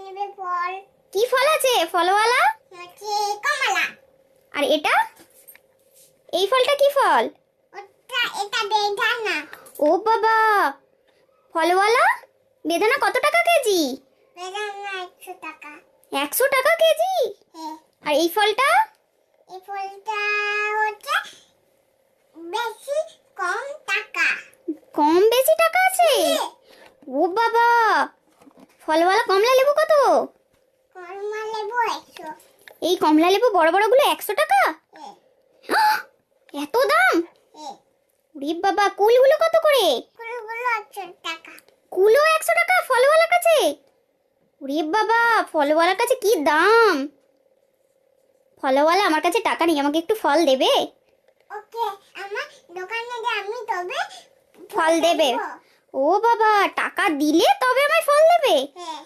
নেবে ফল। কি ফল আছে ফলওয়ালা? আছে কমলা। আর এটা? এই ফলটা কি ফল? এটা বেদানা। ও বাবা, ফলওয়ালা বেদানা কত টাকা কেজি? বেদানা 100 টাকা। 100 টাকা কেজি? হ্যাঁ। আর এই ফলটা? এই ফলটা হচ্ছে বেশি কম টাকা। কম বেশি টাকা আছে? ও বাবা, ফলওয়ালা কমলা লেবু কত? কমলা লেবু 100। এই কমলা লেবু বড় বড়গুলো 100 টাকা? হ্যাঁ। এত দাম? হ্যাঁ। ওরে বাবা, কুলগুলো কত করে? কুলগুলো 100 টাকা। কুলো 100 টাকা ফলওয়ালার কাছে? ওরে বাবা, ফলওয়ালার কাছে কি দাম! ফলওয়ালা, আমার কাছে টাকা নেই, আমাকে একটু ফল দেবে? ওকে, আমার দোকানে যে আমি তবে ফল দেবে? ও বাবা, টাকা দিলে তবে আমায় ফল দেবে? হ্যাঁ।